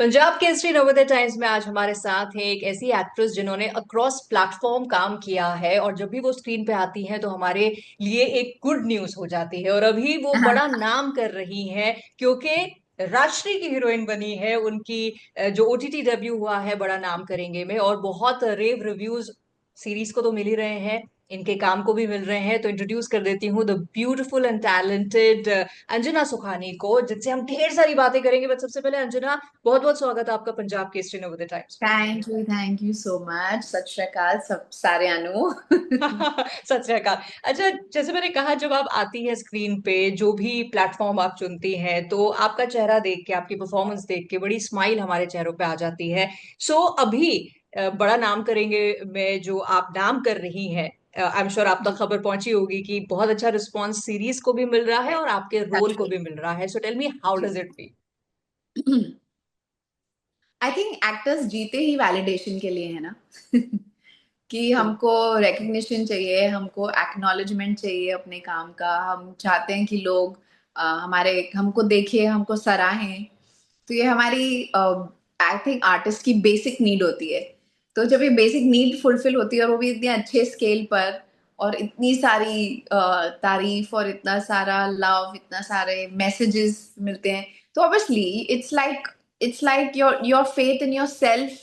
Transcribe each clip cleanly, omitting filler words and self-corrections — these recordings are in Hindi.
पंजाब केसरी नवोदय टाइम्स में आज हमारे साथ है एक ऐसी एक्ट्रेस जिन्होंने अक्रॉस प्लेटफॉर्म काम किया है और जब भी वो स्क्रीन पे आती हैं तो हमारे लिए एक गुड न्यूज हो जाती है। और अभी वो बड़ा हाँ। नाम कर रही हैं क्योंकि राजश्री की हीरोइन बनी है उनकी। जो ओटीटी डेब्यू हुआ है बड़ा नाम करेंगे में, और बहुत रेव रिव्यूज सीरीज को तो मिल ही रहे हैं, इनके काम को भी मिल रहे हैं। तो इंट्रोड्यूस कर देती हूँ the beautiful and talented Anjana Sukhani को, जिनसे हम ढेर सारी बातें करेंगे। बट सबसे पहले अंजना, बहुत बहुत स्वागत है आपका पंजाब केसरी नवोदय टाइम्स में। Thank you so much. सत श्री अकाल सब सारे अनु। सत श्री अकाल। अच्छा, जैसे मैंने कहा, जब आप आती है स्क्रीन पे, जो भी प्लेटफॉर्म आप चुनती हैं, तो आपका चेहरा देख के, आपकी परफॉर्मेंस देख के बड़ी स्माइल हमारे चेहरों पे आ जाती है। सो अभी बड़ा नाम करेंगे में जो आप नाम कर रही हैं, आई एम श्योर आप तक जी। खबर पहुंची होगी कि बहुत अच्छा रिस्पॉन्स सीरीज को भी मिल रहा है और आपके रोल को टचवुड। भी मिल रहा है। So tell me, how ji. Does it feel? I think actors जीते ही वैलिडेशन के लिए है ना। कि हमको रिकग्निशन चाहिए, हमको एक्नॉलेजमेंट चाहिए अपने काम का। हम चाहते हैं कि लोग हमारे हमको देखें, हमको सराहें। तो ये हमारी आई थिंक आर्टिस्ट की बेसिक नीड होती है। तो जब ये बेसिक नीड फुलफिल होती है और वो भी इतने अच्छे स्केल पर, और इतनी सारी तारीफ और इतना सारा लव, इतना सारे मैसेजेस मिलते हैं, तो obviously it's like your faith in your self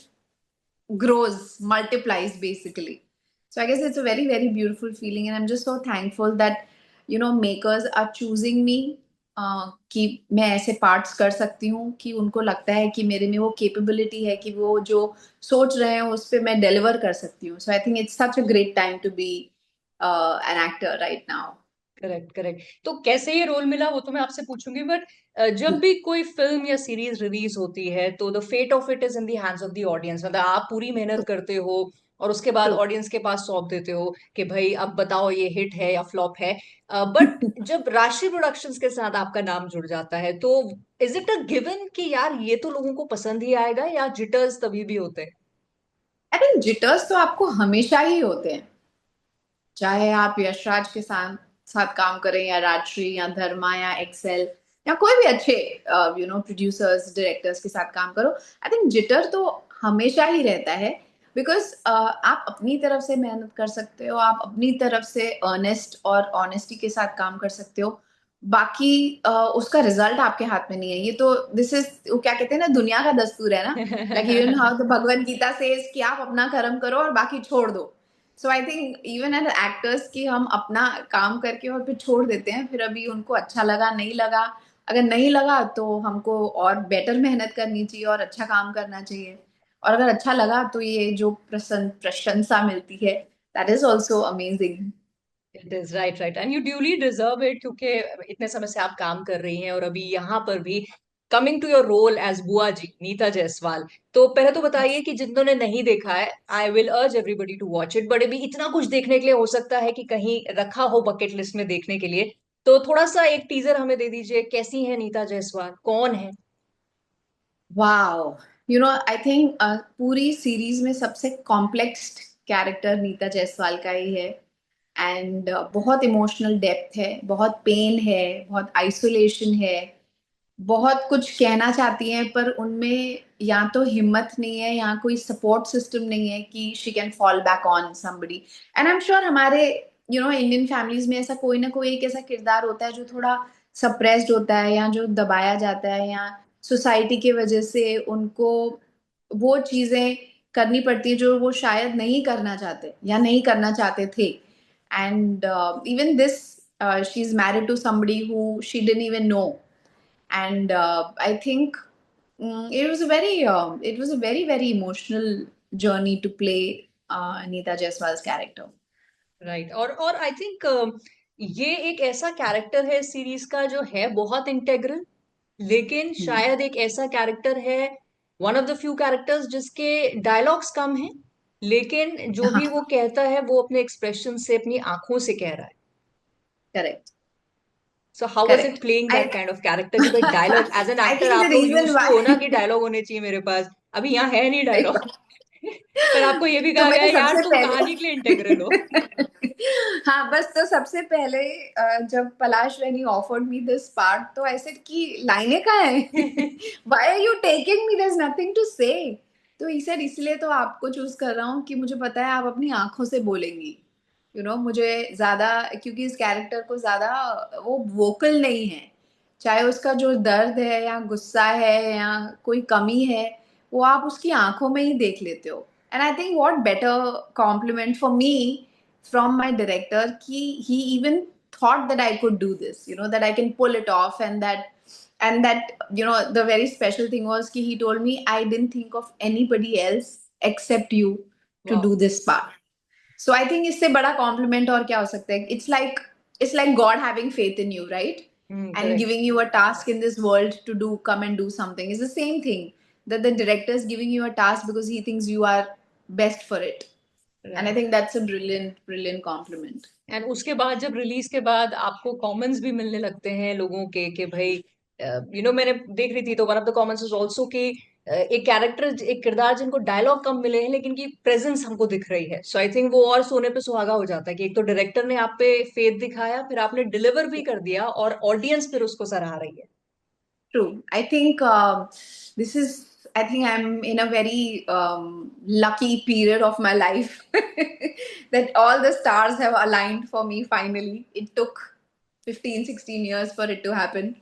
grows, multiplies basically. So I guess it's a very, very beautiful feeling, and I'm just so thankful that makers are choosing me. कि मैं ऐसे पार्ट्स कर सकती हूँ कि उनको लगता है कि मेरे में वो कैपेबिलिटी है कि वो जो सोच रहे हैं उस पे मैं डिलीवर कर सकती हूँ. So I think it's such a great time to be an actor right now. Correct, correct. तो कैसे ये रोल मिला वो तो मैं आपसे पूछूंगी, बट जब जी. भी कोई फिल्म या सीरीज रिलीज होती है तो the fate of it is in the hands of the audience. मतलब आप पूरी मेहनत करते हो और उसके बाद ट्रू. ऑडियंस के पास सौंप देते हो कि भाई अब बताओ ये हिट है या फ्लॉप है। बट जब राशि प्रोडक्शंस के साथ आपका नाम जुड़ जाता है तो इज इट अ गिवन कि यार ये तो लोगों को पसंद ही आएगा, या जिटर्स तभी भी होते हैं? आई थिंक जिटर्स तो आपको हमेशा ही होते हैं, चाहे आप यशराज के साथ साथ काम करें या राजश्री या धर्मा या एक्सेल या कोई भी अच्छे प्रोड्यूसर्स डायरेक्टर्स के साथ काम करो. आई थिंक जिटर तो हमेशा ही रहता है. बिकॉज आप अपनी तरफ से मेहनत कर सकते हो, आप अपनी तरफ से अर्नेस्ट और ऑनेस्टी के साथ काम कर सकते हो. बाकी उसका रिजल्ट आपके हाथ में नहीं है. ये तो दिस इज क्या कहते हैं ना, दुनिया का दस्तूर है ना. Like you know how the Bhagavad Gita से कि आप अपना कर्म करो और बाकी छोड़ दो. So I think even as actors की हम अपना काम करके और फिर छोड़ देते हैं. फिर अभी उनको अच्छा लगा नहीं लगा, अगर नहीं लगा तो हमको और बेटर मेहनत करनी चाहिए और अच्छा काम करना चाहिए. और अगर अच्छा लगा तो ये जो प्रशंसा मिलती है, that is also amazing. It is right, right, and you duly deserve it, क्योंकि इतने समय से आप काम कर रही हैं और अभी यहाँ पर भी coming to your role as बुआ जी नीता जायसवाल। तो पहले तो बताइए कि जिन्होंने नहीं देखा है, I will urge everybody to watch it. But अभी इतना कुछ देखने के लिए हो सकता है कि कहीं रखा हो बकेट लिस्ट में देखने के लिए। तो थोड़ा सा एक टीजर हमें दे दीजिए, कैसी है नीता जायसवाल, कौन है? वाओ. आई थिंक पूरी सीरीज में सबसे कॉम्प्लेक्स कैरेक्टर नीता जायसवाल का ही है. एंड बहुत इमोशनल डेप्थ है, बहुत पेन है, बहुत आइसोलेशन है. बहुत कुछ कहना चाहती हैं पर उनमें या तो हिम्मत नहीं है या कोई सपोर्ट सिस्टम नहीं है कि she can fall back on somebody. And I am sure हमारे इंडियन फैमिलीज में ऐसा कोई ना कोई एक ऐसा किरदार होता है जो थोड़ा सप्रेस्ड होता है या जो दबाया जाता है, या सोसाइटी की वजह से उनको वो चीजें करनी पड़ती है जो वो शायद नहीं करना चाहते या नहीं करना चाहते थे. And even this, she is married to somebody who she didn't even know. And I think it was a very very emotional journey to play Anita Jaiswal's character. Right, और आई थिंक ये एक ऐसा कैरेक्टर है सीरीज का जो है बहुत इंटेग्रल, लेकिन Hmm. शायद एक ऐसा कैरेक्टर है, one of the few characters जिसके डायलॉग्स कम हैं, लेकिन जो भी हाँ. वो कहता है वो अपने एक्सप्रेशन से, अपनी आंखों से कह रहा है। Correct. So how was it Correct. Playing that I kind of character कि भाई dialogue, as an I actor think the आप लोग reason यूज टू हो ना कि why डायलॉग होने चाहिए मेरे पास, अभी यहाँ है नहीं डायलॉग। पर आपको ये भी तो कहा गया मैंने है यार सबसे तुम कहानी के लिए इंटेग्रल हो। पहले हाँ बस, तो सबसे पहले जब पलाश when he offered me this part, तो ऐसे कि लाइनें कहाँ है? Why are you taking me? There's nothing to say. तो he said इसलिए तो आपको चूज कर रहा हूँ कि मुझे पता है आप अपनी आंखों से बोलेंगी, मुझे ज्यादा, क्योंकि इस कैरेक्टर को ज्यादा वो वोकल नहीं है, चाहे उसका जो दर्द है या गुस्सा है या कोई कमी है, वो आप उसकी आंखों में ही देख लेते हो. And I think what better complement for me from my director ki he even thought that I could do this, that I can pull it off. And that the very special thing was ki he told me I didn't think of anybody else except you to वाह। do this part. So I think इससे बड़ा compliment और क्या हो सकता है? It's like God having faith in you, right? And correct. giving you a task in this world to come and do something. It's the same thing that the director is giving you a task because he thinks you are best for it. And I right. think that's a brilliant, brilliant compliment. And उसके बाद जब रिलीज के बाद आपको कमेंट्स भी मिलने लगते हैं लोगों के कि भाई मैंने देख रही थी तो one of the comments was also कि एक कैरेक्टर एक किरदार जिनको डायलॉग कम मिले हैं लेकिन की प्रेजेंस हमको दिख रही है, सो आई थिंक वो और सोने पे सुहागा हो जाता है कि एक तो डायरेक्टर ने आप पे फेथ दिखाया, फिर आपने डिलीवर भी कर दिया और ऑडियंस फिर उसको सराह रही है। True. I think this is, I think I'm in a very lucky period of my life that all the stars have aligned for me finally. It took 15, 16 years for it to happen.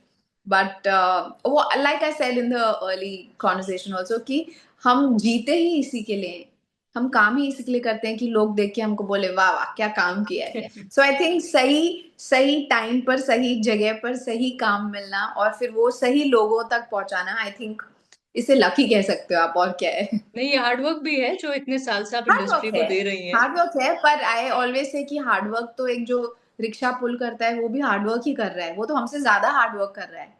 But like I said in the early conversation also, कि हम जीते ही इसी के लिए हैं. हम काम ही इसी के लिए करते हैं कि लोग देख के हमको बोले वाह वाह क्या काम किया है. सो आई थिंक सही सही टाइम पर सही जगह पर सही काम मिलना और फिर वो सही लोगों तक पहुंचाना, आई थिंक इसे लकी कह सकते हो आप, और क्या है. नहीं, ये हार्डवर्क भी है जो इतने साल से आप हार्ड वर्क इंडस्ट्री को है. दे रही हैं। हार्ड वर्क है, पर आई ऑलवेज से कि हार्ड वर्क तो एक जो रिक्शा पुल करता है वो भी हार्ड वर्क ही कर रहा है, वो तो हमसे ज्यादा हार्ड वर्क कर रहा है,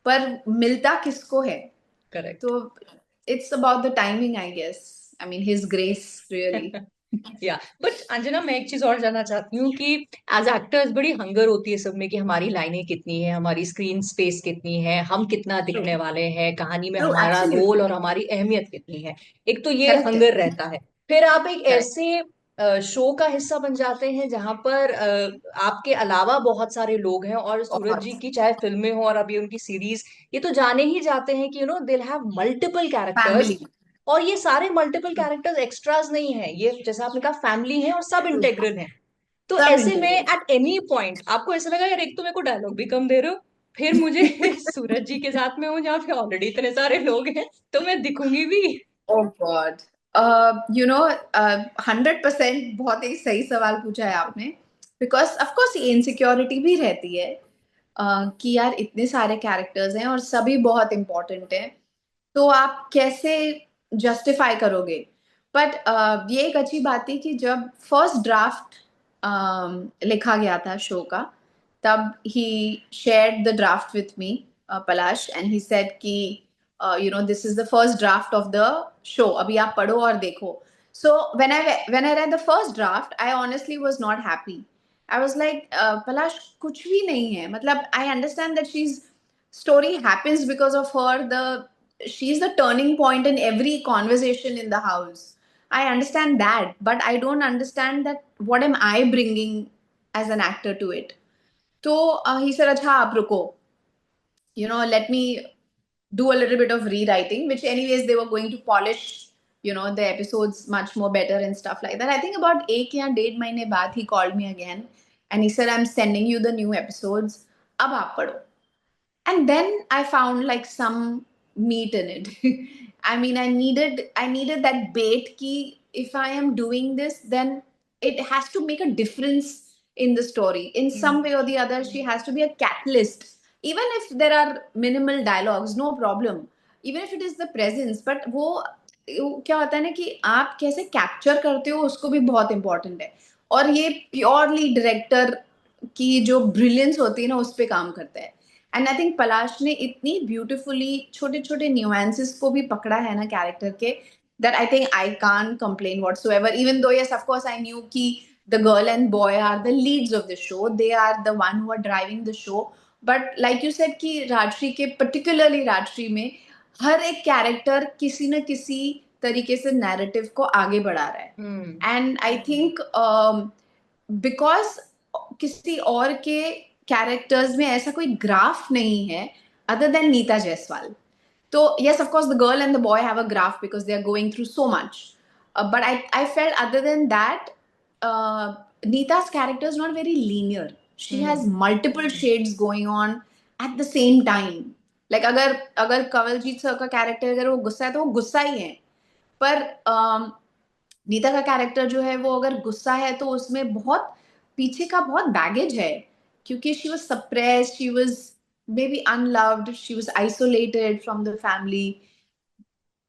पर मिलता किसको है? करेक्ट। तो it's about the timing I guess. I mean his grace really. Yeah but Anjana, मैं एक चीज और जानना चाहती हूँ कि एज एक्टर्स बड़ी हंगर होती है सब में कि हमारी लाइनें कितनी है, हमारी स्क्रीन स्पेस कितनी है, हम कितना ट्रू. दिखने वाले हैं, कहानी में ट्रू, हमारा रोल एब्सोल्युटली. और हमारी अहमियत कितनी है। एक तो ये करेक्ट है. हंगर रहता है। फिर आप एक करेक्ट. ऐसे शो का हिस्सा बन जाते हैं जहां पर आपके अलावा बहुत सारे लोग हैं, और सूरज बहुत. जी की चाहे फिल्में हो और अभी उनकी सीरीज, ये तो जाने ही जाते हैं कि they have multiple characters. Family. और ये सारे मल्टीपल कैरेक्टर्स एक्स्ट्राज नहीं है, ये जैसे आपने कहा फैमिली है और सब इंटेग्रल है। तो सब ऐसे में इंटीग्रेट. एट एनी पॉइंट आपको ऐसा लगा यार एक तो मेरे को डायलॉग भी कम दे रहे हो, फिर मुझे सूरज जी के साथ में हूँ जहाँ पे ऑलरेडी इतने सारे लोग हैं, तो मैं दिखूंगी भी। ओह गॉड. 100% बहुत ही सही सवाल पूछा है आपने. बिकॉज ऑफ कोर्स ये इनसिक्योरिटी भी रहती है कि यार इतने सारे कैरेक्टर्स हैं और सभी बहुत इंपॉर्टेंट हैं, तो आप कैसे जस्टिफाई करोगे. बट ये एक अच्छी बात थी कि जब फर्स्ट ड्राफ्ट लिखा गया था शो का, तब ही shared the draft with me, Palash, and he said कि this is the first draft of the show, अभी आप पढ़ो और देखो. So when I read the first draft, I honestly was not happy. I was like, पलाश कुछ भी नहीं है, मतलब I understand that she's story happens because of her, she's the turning point in every conversation in the house. I understand that, but I don't understand that what am I bringing as an actor to it. So he said अच्छा आप रुको, let me do a little bit of rewriting, which anyways they were going to polish, the episodes much more better and stuff like that. I think about एक या डेढ़ महीने बाद he called me again and he said, I'm sending you the new episodes, अब आप पढ़ो. And then I found like some meat in it. I mean, I needed that bait ki if I am doing this, then it has to make a difference in the story. In some way or the other, she has to be a catalyst. Even if there are minimal dialogues, no problem. Even if it is the presence, but वो क्या होता है ना कि आप कैसे कैप्चर करते हो उसको भी बहुत इंपॉर्टेंट है. और ये प्योरली डायरेक्टर की जो ब्रिलियंस होती है ना उस पे काम करता है. एंड आई थिंक पलाश ने इतनी ब्यूटिफुली छोटे छोटे न्यूएंसेस को भी पकड़ा है ना कैरेक्टर के, that I think I can't complain whatsoever. Even though, yes, of course, I knew ki the girl and boy are the leads of the show. They are the one who are driving the show. But like you said कि राजश्री के particularly राजश्री में हर एक कैरेक्टर किसी न किसी तरीके से नैरेटिव को आगे बढ़ा रहा हम्म। है। एंड आई थिंक बिकॉज किसी और के कैरेक्टर्स में ऐसा कोई ग्राफ नहीं है other than Neeta Jaiswal. So yes, of course, the girl and the boy have a graph because they are going through so much. But I felt other than that, Neeta's character is not very linear. She has hmm. multiple shades going on at the same time. Like अगर कवलजीत सर का कैरेक्टर अगर वो गुस्सा है तो वो गुस्सा ही है. पर नीता का कैरेक्टर जो है वो अगर गुस्सा है तो उसमें बहुत पीछे का बहुत बैगेज है, क्योंकि she was suppressed, she was maybe unloved, she was isolated from the family.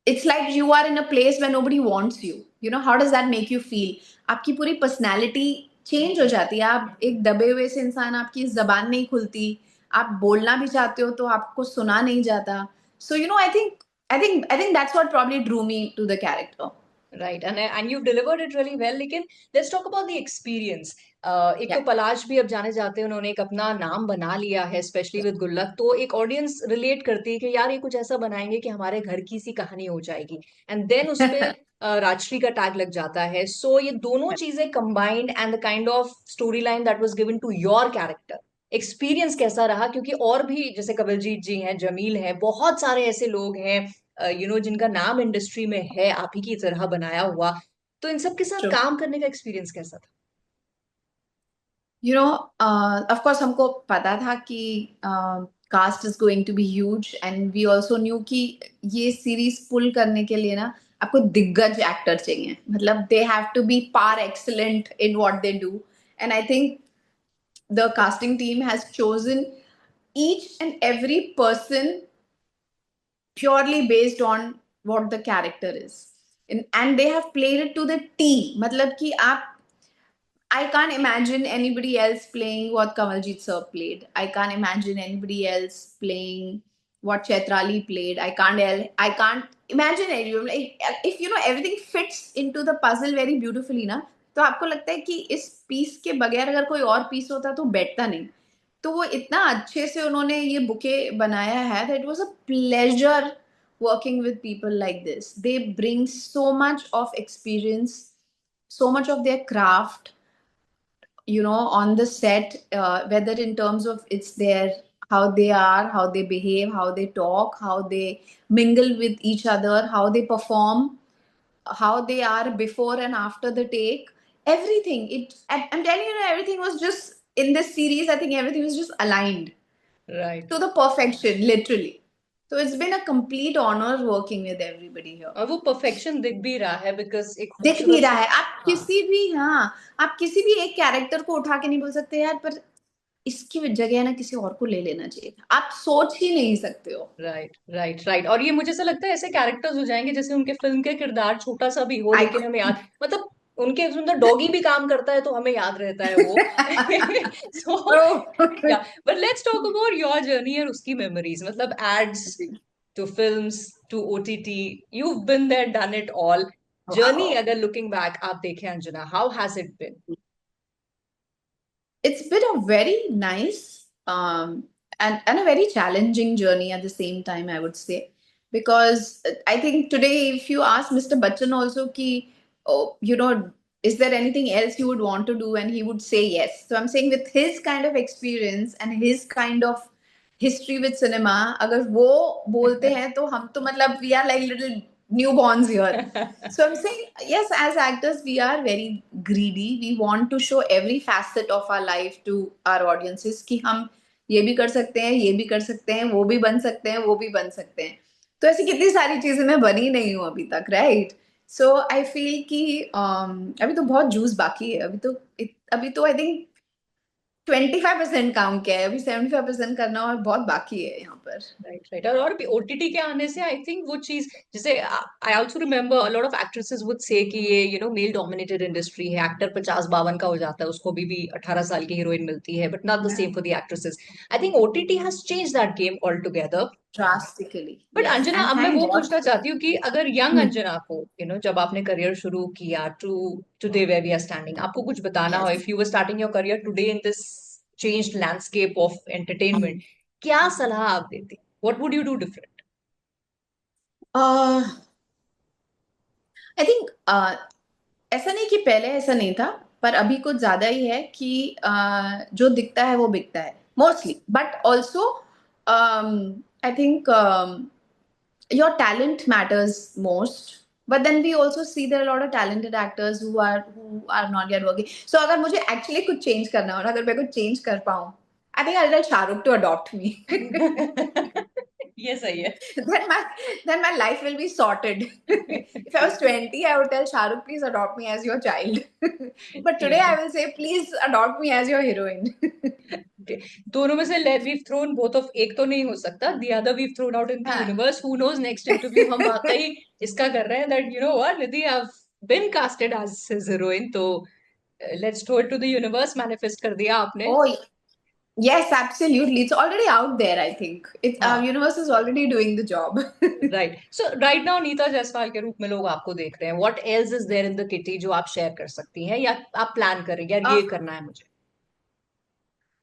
It's like you are in a place where nobody wants you. You know, how does that make you feel? आपकी पूरी पर्सनालिटी चेंज हो जाती है. आप एक दबे हुए से इंसान, आपकी जबान नहीं खुलती, आप बोलना भी चाहते हो तो आपको सुना नहीं जाता. So you know, I think that's what probably drew me to the character. Right, and you delivered it really well. लेकिन let's talk about the experience. एक तो Yeah, पलाश भी अब जाने जाते हैं, उन्होंने एक अपना नाम बना लिया है स्पेशली विद गुल्लक, तो एक ऑडियंस रिलेट करती है कि यार ये कुछ ऐसा बनाएंगे कि हमारे घर की सी कहानी हो जाएगी. एंड देन उस पे राजश्री का टैग लग जाता है. सो ये दोनों चीजें combined and the kind of story line that was given to your character, experience कैसा रहा? क्योंकि और भी जैसे कवलजीत जी हैं, जमील हैं, बहुत सारे ऐसे लोग हैं जिनका नाम इंडस्ट्री में है आप ही की तरह बनाया हुआ. तो इन सब के साथ true. काम करने का एक्सपीरियंस कैसा था? You know, of course हमको पता था कि cast is going to be huge, and we also knew कि ये सीरीज पुल करने के लिए ना आपको दिग्गज एक्टर चाहिए. मतलब they have to be par excellent in what they do. And I think the casting team has chosen each and every person purely based on what the character is, and they have played it to the T. मतलब कि आप, I can't imagine anybody else playing what Kamaljeet sir played. I can't imagine anybody else playing what Chetrali played. I can't imagine anyone. Like, if you know everything fits into the puzzle very beautifully ना, तो आपको लगता है कि इस पीस के बगैर अगर कोई और पीस होता तो बैठता नहीं. तो वो इतना अच्छे से उन्होंने ये बुके बनाया है that it was a pleasure working with people like this. They bring so much of experience, so much of their craft, you know, on the set, whether in terms of it's their, how they are, how they behave, how they talk, how they mingle with each other, how they perform, how they are before and after the take, everything. I'm telling you, everything was just in this series. I think everything was just aligned right. to the perfection, literally. So it's been a complete honor working with everybody here. और वो परफेक्शन दिख भी रहा है बिकॉज एक दिख भी खूबसूरत रहा सा. है. आप हाँ. किसी भी, हाँ, आप किसी भी एक कैरेक्टर को उठा के नहीं बोल सकते यार, पर इसकी जगह ना किसी और को ले लेना चाहिए था. आप सोच ही नहीं सकते हो. Right, right, right. और ये मुझे ऐसा लगता है ऐसे कैरेक्टर्स हो जाएंगे जैसे उनके फिल्म के किरदार छोटा सा भी हो आई लेकिन हमें याद, मतलब उनके अंदर डॉगी भी काम करता है तो हमें याद रहता है वो. So yeah, but let's talk about your journey और उसकी मेमोरीज. मतलब ads to films to OTT, you been there, done it all. Journey Wow. अगर लुकिंग बैक आप देखें Anjana, how has it been? It's been a very nice and a very challenging journey at the same time, I would say. Because I think today, if you ask Mr. Bachchan also, ki, oh, you know, is there anything else you would want to do? And he would say yes. So I'm saying with his kind of experience and his kind of history with cinema, अगर वो बोलते हैं तो हम तो मतलब we are like little newborns here. So I'm saying, yes, as actors, we are very greedy. We want to show every facet of our life to our audiences कि हम ये भी कर सकते हैं, ये भी कर सकते हैं, वो भी बन सकते हैं, वो भी बन सकते हैं. तो ऐसी कितनी सारी चीजें मैं बनी नहीं हूँ अभी तक, राइट? सो आई फील कि अभी तो बहुत जूस बाकी है. अभी तो आई थिंक 25% काम किया है. अभी 75% करना और बहुत बाकी है यहाँ पर. Right, right. और भी ओटीटी के आने से आई थिंक वो चीज, जैसे I also remember a lot of actresses would say कि ये मेल डोमिनेटेड इंडस्ट्री है, एक्टर 50-52 का हो जाता है, उसको भी 18 साल की हीरोइन मिलती है, but not the same for the actresses. I think OTT has change that game all together. Drastically, but yes, Anjana, and अब मैं thank वो God. पूछना चाहती हूँ कि अगर यंग अंजना को, जब आपने करियर शुरू किया to today where we are standing, आपको कुछ बताना हो, Yes. If you were starting your career today in this changed landscape of entertainment, क्या सलाह आप देती? What would you do different? Uh, I think ऐसा नहीं कि पहले ऐसा नहीं था, पर अभी कुछ ज्यादा ही है कि जो दिखता है वो बिकता है mostly, but also I think your talent matters most, but then we also see there are a lot of talented actors who are not yet working. So अगर मुझे actually कुछ change करना हो ना, अगर मैं कुछ change कर पाऊँ, I think I'll tell Shahrukh to adopt me. ये सही है। then my then my life will be sorted. If I was 20, I would tell Shahrukh, please adopt me as your child. But today ठीक I है। will say, please adopt me as your heroine. Okay. दोनों में से we've thrown both of, एक तो नहीं हो सकता, the other we've thrown out in the हाँ. universe. Who knows, next interview हम वाकई इसका कर रहे हैं that you know what, Nidhi have been casted as his heroine, तो let's throw it to the universe. Manifest कर दिया आपने। Oh, yes, absolutely. It's already out there, I think. It's हाँ, universe is already doing the job. Right. So right now Neeta Jaiswal के रूप में लोग आपको देख रहे हैं, what else is there in the kitty जो आप शेयर कर सकती हैं, या आप प्लान कर रही हैं यार Uh, ये करना है मुझे।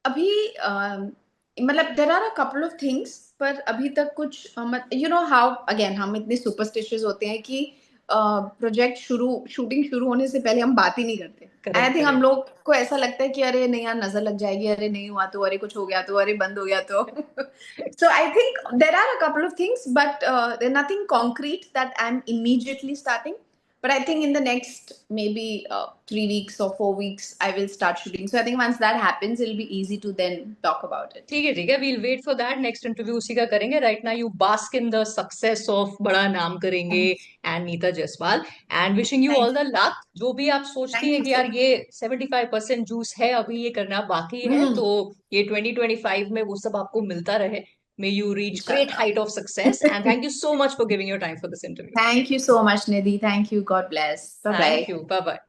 अभी मतलब there are a couple of things, पर अभी तक कुछ यू नो हाउ अगेन हम इतने सुपरस्टिशियस होते हैं कि प्रोजेक्ट शूटिंग शुरू होने से पहले हम बात ही नहीं करते। आई करेक्ट थिंक हम करेक्ट। लोग को ऐसा लगता है कि अरे नहीं यार नजर लग जाएगी, अरे नहीं हुआ तो, अरे कुछ हो गया तो, अरे बंद हो गया तो। So I think there are a couple of things, but there's nothing concrete that I'm immediately starting. But I think in the next maybe 3 weeks or 4 weeks, I will start shooting. So I think once that happens, it'll be easy to then talk about it. ठीक है, we'll wait for that, next interview उसी का करेंगे। Right now you bask in the success of बड़ा नाम करेंगे Thank and Neeta Jaiswal, and wishing you all thank the you. Luck. जो भी आप सोचती Thank हैं you कि so यार much. ये 75% जूस है, अभी ये करना बाकी है, Hmm. तो ये 2025 में वो सब आपको मिलता रहे। May you reach great Inshallah. Height of success, and thank you so much for giving your time for this interview. Thank you so much, Nidhi. Thank you. God bless. Bye thank bye. You, bye bye.